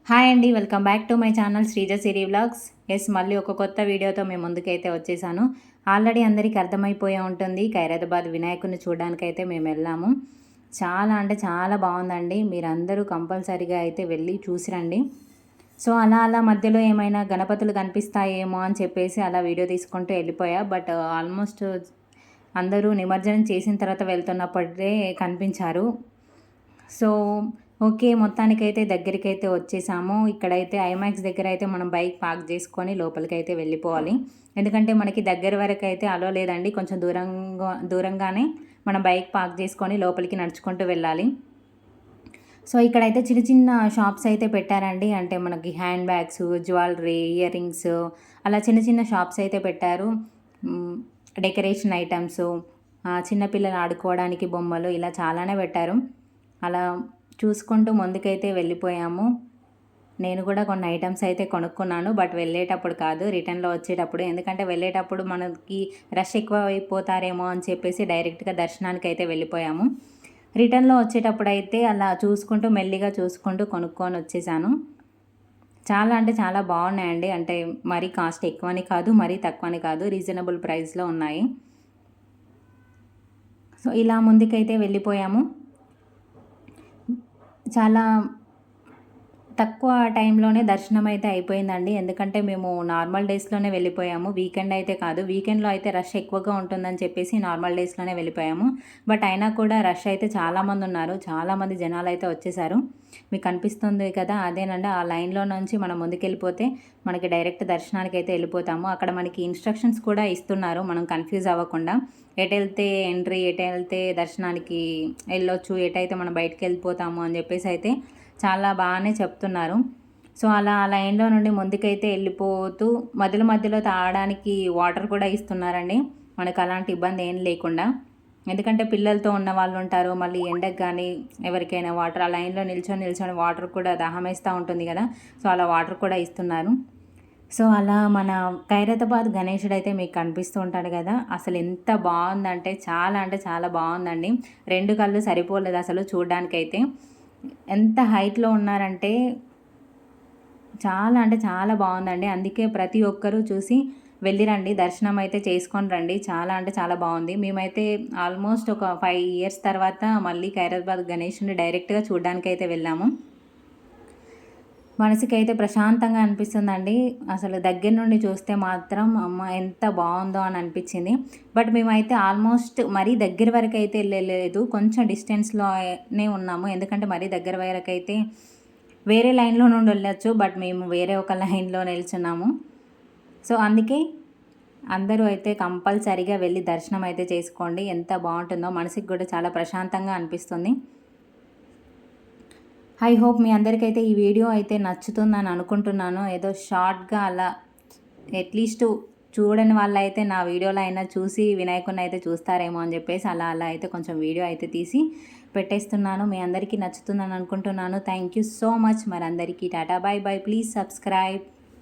Hi అండి, welcome back to my channel Sreeja Siri vlogs. మళ్ళీ ఒక కొత్త వీడియోతో మేము ముందుకైతే వచ్చేసాను. ఆల్రెడీ అందరికీ అర్థమైపోయే ఉంటుంది, ఖైరతాబాద్ వినాయకుడిని చూడడానికైతే మేము వెళ్ళాము. చాలా అంటే చాలా బాగుందండి. మీరందరూ కంపల్సరీగా అయితే వెళ్ళి చూసిరండి. సో అలా అలా మధ్యలో ఏమైనా గణపతులు కనిపిస్తాయేమో అని చెప్పేసి అలా వీడియో తీసుకుంటూ వెళ్ళిపోయా. బట్ ఆల్మోస్ట్ అందరూ నిమజ్జనం చేసిన తర్వాత వెళ్తున్నప్పుడే కనిపించారు. సో ఓకే, మొత్తానికైతే దగ్గరికైతే వచ్చేసాము. ఇక్కడైతే ఐమాక్స్ దగ్గర అయితే మనం బైక్ పార్క్ చేసుకొని లోపలికైతే వెళ్ళిపోవాలి. ఎందుకంటే మనకి దగ్గర వరకు అయితే అలో లేదండి, కొంచెం దూరంగానే మనం బైక్ పార్క్ చేసుకొని లోపలికి నడుచుకుంటూ వెళ్ళాలి. సో ఇక్కడైతే చిన్న చిన్న షాప్స్ అయితే పెట్టారండి. అంటే మనకి hand bags, jewellery, ear rings, అలా చిన్న చిన్న షాప్స్ అయితే పెట్టారు. డెకరేషన్ ఐటమ్స్, చిన్నపిల్లలు ఆడుకోవడానికి బొమ్మలు, ఇలా చాలానే పెట్టారు. అలా చూసుకుంటూ ముందుకైతే వెళ్ళిపోయాము. నేను కూడా కొన్ని ఐటమ్స్ అయితే కొనుక్కున్నాను, బట్ వెళ్ళేటప్పుడు కాదు, రిటర్న్లో వచ్చేటప్పుడు. ఎందుకంటే వెళ్ళేటప్పుడు మనకి రష్ ఎక్కువ అయిపోతారేమో అని చెప్పేసి డైరెక్ట్గా దర్శనానికి అయితే వెళ్ళిపోయాము. రిటర్న్లో వచ్చేటప్పుడు అయితే అలా చూసుకుంటూ మెల్లిగా చూసుకుంటూ కొనుక్కొని వచ్చేసాను. చాలా అంటే చాలా బాగున్నాయండి. అంటే మరీ కాస్ట్ ఎక్కువని కాదు, మరీ తక్కువని కాదు, రీజనబుల్ ప్రైస్లో ఉన్నాయి. సో ఇలా ముందుకైతే వెళ్ళిపోయాము. చాలా తక్కువ టైంలోనే దర్శనం అయితే అయిపోయిందండి. ఎందుకంటే మేము నార్మల్ డేస్లోనే వెళ్ళిపోయాము, వీకెండ్ అయితే కాదు. వీకెండ్లో అయితే రష్ ఎక్కువగా ఉంటుందని చెప్పేసి నార్మల్ డేస్లోనే వెళ్ళిపోయాము. బట్ అయినా కూడా రష్ అయితే చాలామంది ఉన్నారు, చాలామంది జనాలు అయితే వచ్చేసారు. మీకు కనిపిస్తుంది కదా, అదేనండి ఆ లైన్లో నుంచి మనం ముందుకెళ్ళిపోతే మనకి డైరెక్ట్ దర్శనానికి అయితే వెళ్ళిపోతాము. అక్కడ మనకి ఇన్స్ట్రక్షన్స్ కూడా ఇస్తున్నారు, మనం కన్ఫ్యూజ్ అవ్వకుండా. ఎటు వెళ్తే ఎంట్రీ, ఎటు వెళ్తే దర్శనానికి వెళ్ళొచ్చు, ఎటైతే మనం బయటకు వెళ్ళిపోతాము అని చెప్పేసి అయితే చాలా బాగానే చెప్తున్నారు. సో అలా ఆ లైన్లో నుండి ముందుకైతే వెళ్ళిపోతూ మధ్యలో మధ్యలో తాగడానికి వాటర్ కూడా ఇస్తున్నారండి, మనకు అలాంటి ఇబ్బంది ఏం లేకుండా. ఎందుకంటే పిల్లలతో ఉన్న వాళ్ళు ఉంటారు, మళ్ళీ ఎండకు కానీ ఎవరికైనా వాటర్ ఆ లైన్లో నిల్చొని వాటర్ కూడా దాహం వేస్తూ ఉంటుంది కదా, సో అలా వాటర్ కూడా ఇస్తున్నారు. సో అలా మన ఖైరతాబాద్ గణేశుడు అయితే మీకు కనిపిస్తూ ఉంటాడు కదా, అసలు ఎంత బాగుందంటే అంటే చాలా బాగుందండి. రెండు కళ్ళు సరిపోలేదు అసలు చూడడానికైతే. ఎంత హైట్లో ఉన్నారంటే చాలా అంటే చాలా బాగుందండి. అందుకే ప్రతి ఒక్కరూ చూసి వెళ్ళిరండి, దర్శనం అయితే చేసుకొని రండి. చాలా అంటే చాలా బాగుంది. మేమైతే ఆల్మోస్ట్ ఒక 5 ఇయర్స్ తర్వాత మళ్ళీ ఖైరతాబాద్ గణేషుని డైరెక్ట్గా చూడడానికి అయితే వెళ్ళాము. మనసుకైతే ప్రశాంతంగా అనిపిస్తుందండి. అసలు దగ్గర నుండి చూస్తే మాత్రం అమ్మ ఎంత బాగుందో అని అనిపించింది. బట్ మేమైతే ఆల్మోస్ట్ మరీ దగ్గర వరకు అయితే వెళ్ళలేదు, కొంచెం డిస్టెన్స్లోనే ఉన్నాము. ఎందుకంటే మరీ దగ్గర వరకు అయితే వేరే లైన్లో నుండి వెళ్ళొచ్చు, బట్ మేము వేరే ఒక లైన్లో నిల్చున్నాము. సో అందుకే అందరూ అయితే కంపల్సరీగా వెళ్ళి దర్శనం అయితే చేసుకోండి. ఎంత బాగుంటుందో, మనసుకి కూడా చాలా ప్రశాంతంగా అనిపిస్తుంది. ఐ హోప్ మీ అందరికైతే ఈ వీడియో అయితే నచ్చుతుందని అనుకుంటున్నాను. ఏదో షార్ట్గా అలా అట్లీస్ట్ చూడని వాళ్ళైతే నా వీడియోలో అయినా చూసి వినాయకుడిని అయితే చూస్తారేమో అని చెప్పేసి అలా అయితే కొంచెం వీడియో అయితే తీసి పెట్టేస్తున్నాను. మీ అందరికీ నచ్చుతుందని అనుకుంటున్నాను. Thank you so much. మరి అందరికీ టాటా, బాయ్ బాయ్. Please subscribe.